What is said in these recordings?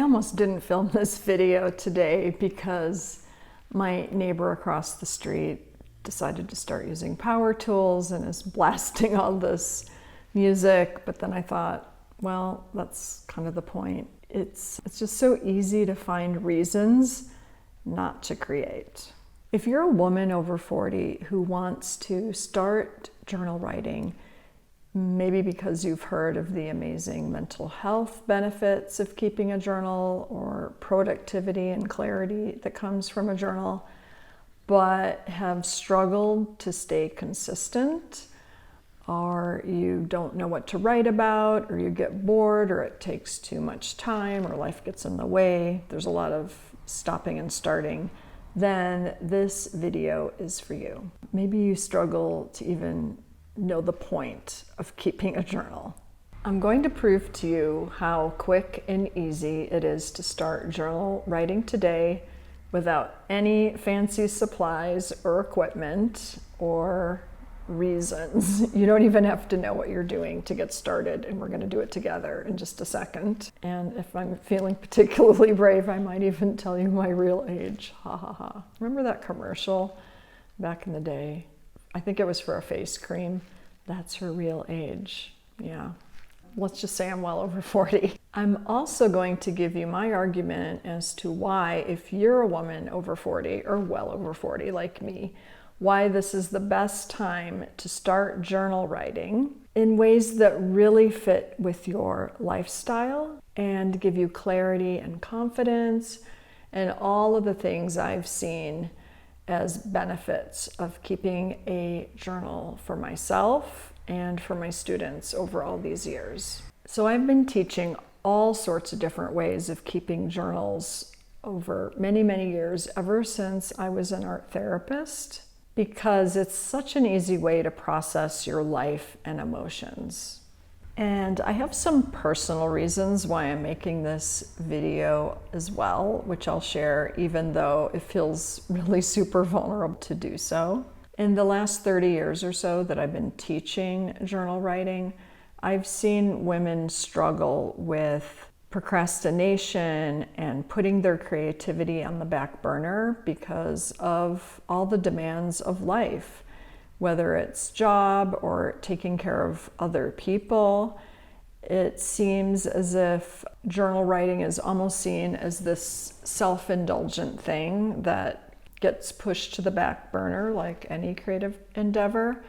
almost didn't film this video today because my neighbor across the street decided to start using power tools and is blasting all this music. But then I thought, well, that's kind of the point. It's just so easy to find reasons not to create. If you're a woman over 40 who wants to start journal writing, maybe because you've heard of the amazing mental health benefits of keeping a journal or productivity and clarity that comes from a journal, but have struggled to stay consistent, or you don't know what to write about, or you get bored, or it takes too much time, or life gets in the way, there's a lot of stopping and starting, then this video is for you. Maybe you struggle to even know the point of keeping a journal. I'm going to prove to you how quick and easy it is to start journal writing today without any fancy supplies or equipment or reasons. You don't even have to know what you're doing to get started, and we're going to do it together in just a second. And if I'm feeling particularly brave, I might even tell you my real age. Ha ha ha. Remember that commercial back in the day? I think it was for a face cream. That's her real age. Yeah. Let's just say I'm well over 40. I'm also going to give you my argument as to why, if you're a woman over 40 or well over 40 like me, why this is the best time to start journal writing in ways that really fit with your lifestyle and give you clarity and confidence and all of the things I've seen as benefits of keeping a journal for myself and for my students over all these years. So I've been teaching all sorts of different ways of keeping journals over many, many years, ever since I was an art therapist, because it's such an easy way to process your life and emotions. And I have some personal reasons why I'm making this video as well, which I'll share, even though it feels really super vulnerable to do so. In the last 30 years or so that I've been teaching journal writing, I've seen women struggle with procrastination and putting their creativity on the back burner because of all the demands of life, whether it's job or taking care of other people. It seems as if journal writing is almost seen as this self-indulgent thing that gets pushed to the back burner like any creative endeavor.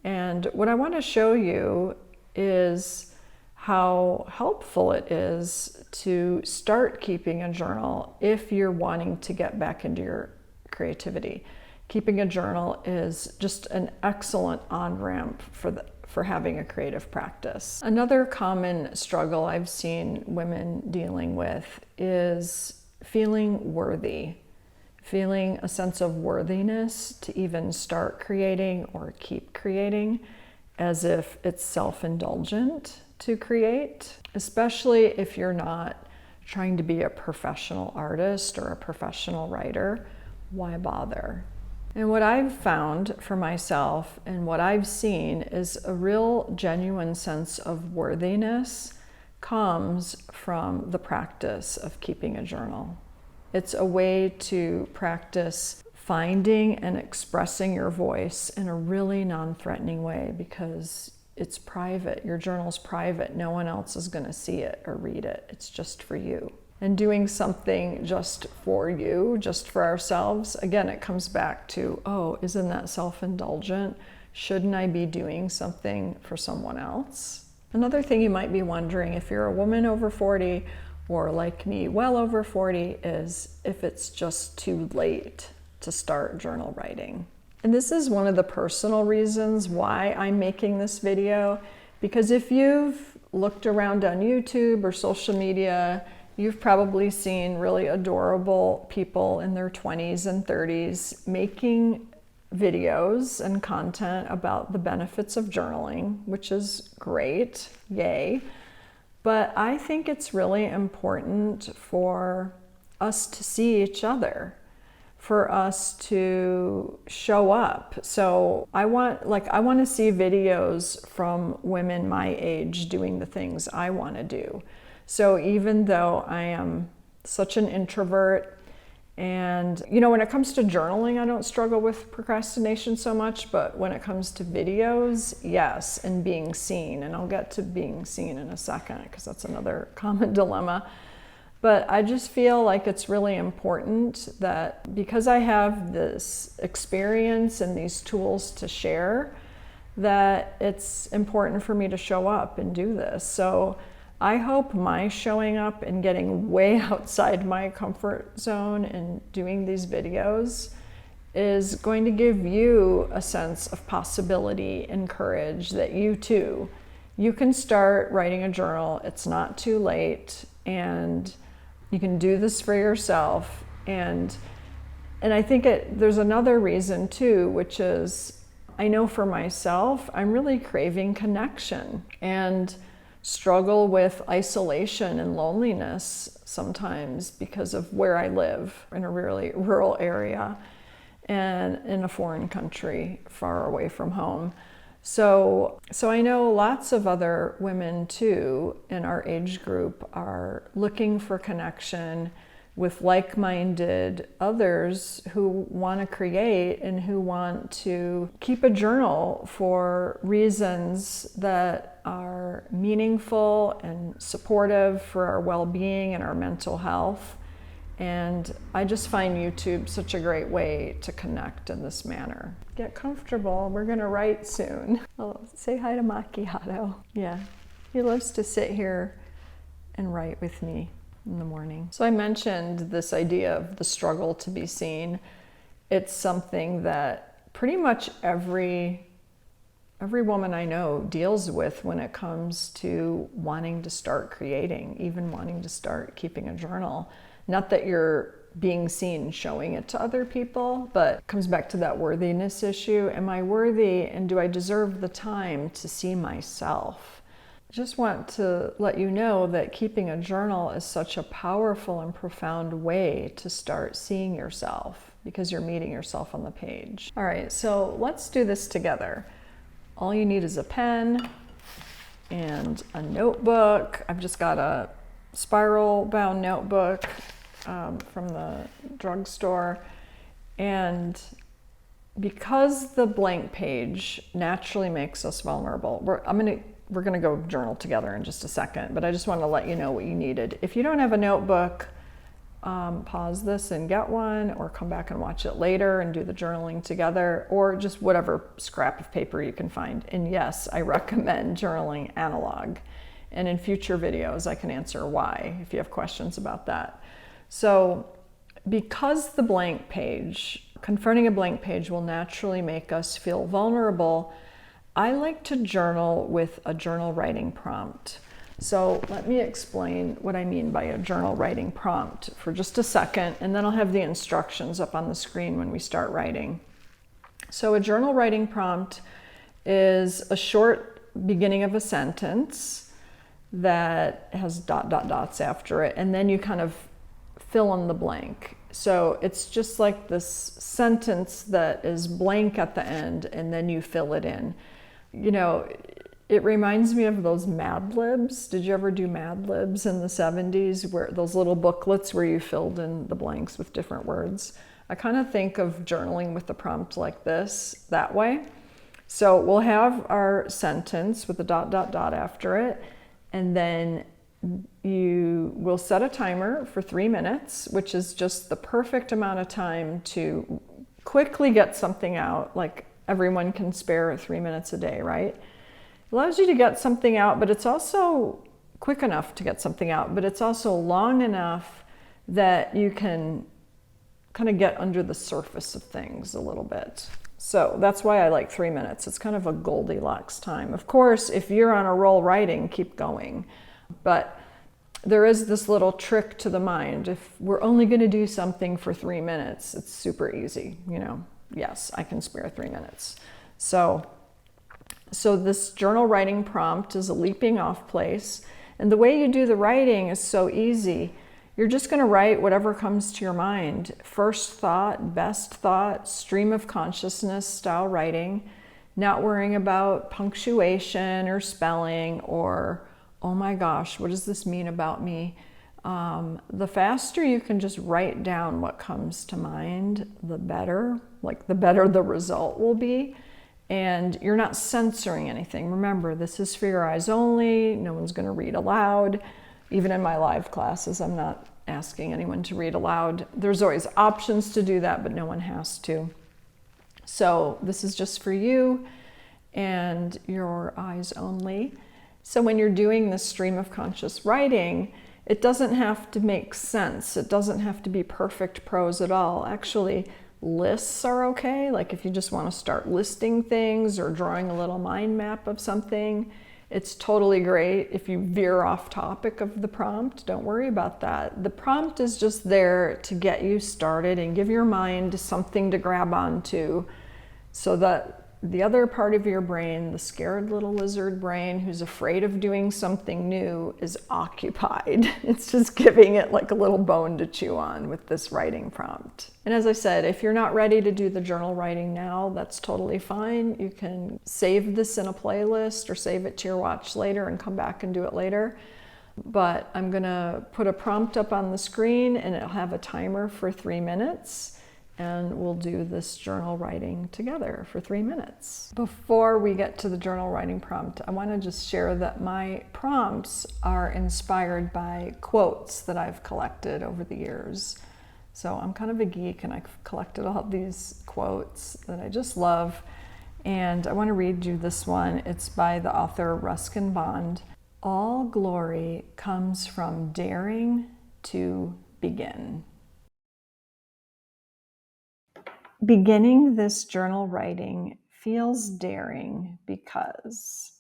And what I want to show you is how helpful it is to start keeping a journal if you're wanting to get back into your creativity. Keeping a journal is just an excellent on-ramp for having a creative practice. Another common struggle I've seen women dealing with is feeling worthy, feeling a sense of worthiness to even start creating or keep creating, as if it's self-indulgent to create, especially if you're not trying to be a professional artist or a professional writer. Why bother? And what I've found for myself and what I've seen is a real genuine sense of worthiness comes from the practice of keeping a journal. It's a way to practice finding and expressing your voice in a really non-threatening way, because it's private. Your journal's private. No one else is going to see it or read it. It's just for you. And doing something just for you, just for ourselves, again, it comes back to, oh, isn't that self-indulgent? Shouldn't I be doing something for someone else? Another thing you might be wondering, if you're a woman over 40 or like me, well over 40, is if it's just too late to start journal writing. And this is one of the personal reasons why I'm making this video, because if you've looked around on YouTube or social media, you've probably seen really adorable people in their 20s and 30s making videos and content about the benefits of journaling, which is great, yay. But I think it's really important for us to see each other, for us to show up. So I want to see videos from women my age doing the things I want to do. So even though I am such an introvert. And, you know, when it comes to journaling, I don't struggle with procrastination so much, but when it comes to videos, yes, and being seen. And I'll get to being seen in a second because that's another common dilemma. But I just feel like it's really important that because I have this experience and these tools to share, that it's important for me to show up and do this. So I hope my showing up and getting way outside my comfort zone and doing these videos is going to give you a sense of possibility and courage that you too, you can start writing a journal. It's not too late, and you can do this for yourself. And I think there's another reason too, which is I know for myself, I'm really craving connection and struggle with isolation and loneliness sometimes because of where I live, in a really rural area and in a foreign country far away from home. So I know lots of other women too in our age group are looking for connection with like-minded others who want to create and who want to keep a journal for reasons that are meaningful and supportive for our well-being and our mental health. And I just find YouTube such a great way to connect in this manner. Get comfortable, we're gonna write soon. Oh, say hi to Macchiato. Yeah, he loves to sit here and write with me in the morning. So I mentioned this idea of the struggle to be seen. It's something that pretty much every woman I know deals with when it comes to wanting to start creating, even wanting to start keeping a journal. Not that you're being seen showing it to other people, but it comes back to that worthiness issue. Am I worthy, and do I deserve the time to see myself? Just want to let you know that keeping a journal is such a powerful and profound way to start seeing yourself because you're meeting yourself on the page. All right, so let's do this together. All you need is a pen and a notebook. I've just got a spiral bound notebook from the drugstore. And because the blank page naturally makes us vulnerable, we're gonna go journal together in just a second, but I just want to let you know what you needed. If you don't have a notebook, pause this and get one, or come back and watch it later and do the journaling together, or just whatever scrap of paper you can find. And yes, I recommend journaling analog. And in future videos, I can answer why if you have questions about that. So because the blank page, confronting a blank page will naturally make us feel vulnerable, I like to journal with a journal writing prompt. So let me explain what I mean by a journal writing prompt for just a second, and then I'll have the instructions up on the screen when we start writing. So a journal writing prompt is a short beginning of a sentence that has dots after it, and then you kind of fill in the blank. So it's just like this sentence that is blank at the end, and then you fill it in. You know, it reminds me of those Mad Libs. Did you ever do Mad Libs in the 70s, where those little booklets where you filled in the blanks with different words? I kind of think of journaling with the prompt like this, that way. So we'll have our sentence with the dot after it, and then you will set a timer for 3 minutes, which is just the perfect amount of time to quickly get something out. Like everyone can spare 3 minutes a day, right? Allows you to get something out, but it's also quick enough to get something out, but it's also long enough that you can kind of get under the surface of things a little bit. So that's why I like 3 minutes. It's kind of a Goldilocks time. Of course, if you're on a roll writing, keep going. But there is this little trick to the mind. If we're only going to do something for 3 minutes, it's super easy, you know. Yes, I can spare 3 minutes. So this journal writing prompt is a leaping off place. And the way you do the writing is so easy. You're just going to write whatever comes to your mind. First thought, best thought, stream of consciousness style writing. Not worrying about punctuation or spelling or, oh my gosh, what does this mean about me? The faster you can just write down what comes to mind, the better. Like, the better the result will be. And you're not censoring anything. Remember, this is for your eyes only. No one's going to read aloud. Even in my live classes, I'm not asking anyone to read aloud. There's always options to do that, but no one has to. So this is just for you and your eyes only. So when you're doing this stream of conscious writing, it doesn't have to make sense. It doesn't have to be perfect prose at all. Actually, lists are okay. Like if you just want to start listing things or drawing a little mind map of something, it's totally great. If you veer off topic of the prompt, don't worry about that. The prompt is just there to get you started and give your mind something to grab onto, so that the other part of your brain, the scared little lizard brain who's afraid of doing something new, is occupied. It's just giving it like a little bone to chew on with this writing prompt. And as I said, if you're not ready to do the journal writing now, that's totally fine. You can save this in a playlist or save it to your watch later and come back and do it later. But I'm gonna put a prompt up on the screen and it'll have a timer for 3 minutes. And we'll do this journal writing together for 3 minutes. Before we get to the journal writing prompt, I want to just share that my prompts are inspired by quotes that I've collected over the years. So I'm kind of a geek and I've collected all these quotes that I just love. And I want to read you this one. It's by the author Ruskin Bond. All glory comes from daring to begin. Beginning this journal writing feels daring because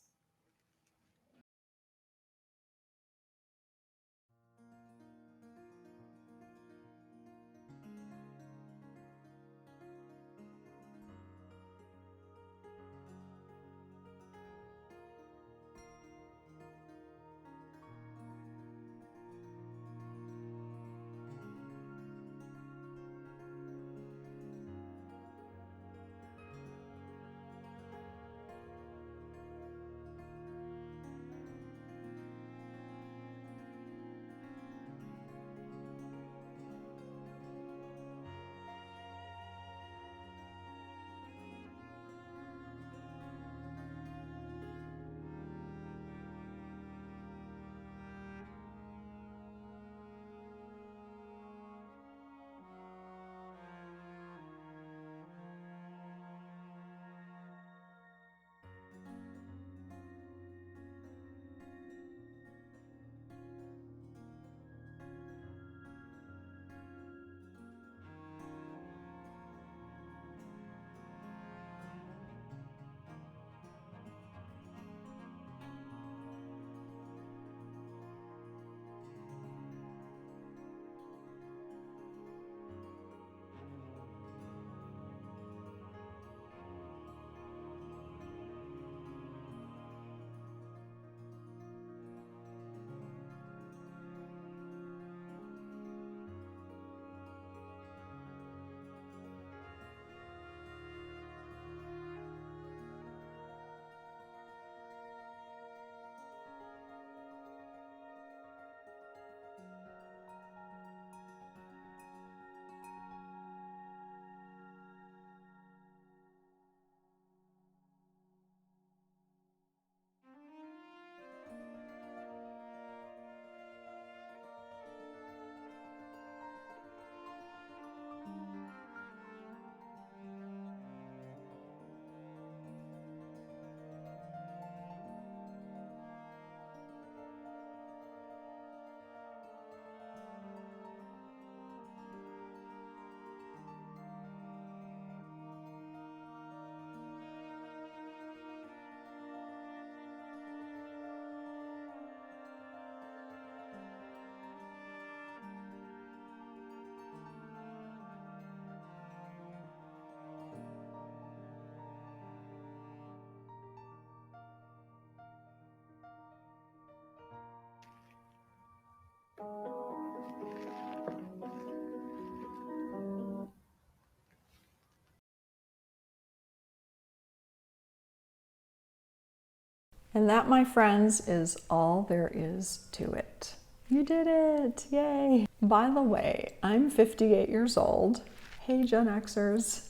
And that, my friends, is all there is to it. You did it! Yay! By the way, I'm 58 years old. Hey, Gen Xers.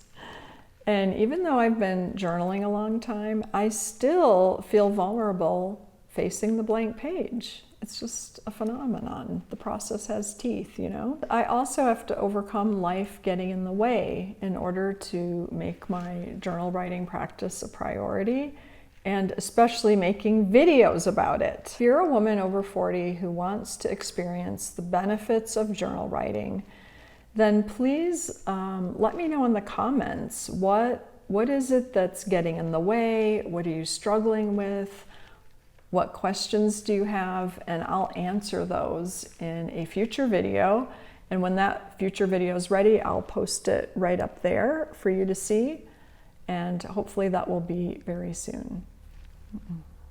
And even though I've been journaling a long time, I still feel vulnerable facing the blank page. It's just a phenomenon. The process has teeth, you know? I also have to overcome life getting in the way in order to make my journal writing practice a priority, and especially making videos about it. If you're a woman over 40 who wants to experience the benefits of journal writing, then please let me know in the comments, what is it that's getting in the way? What are you struggling with? What questions do you have? And I'll answer those in a future video. And when that future video is ready, I'll post it right up there for you to see. And hopefully that will be very soon.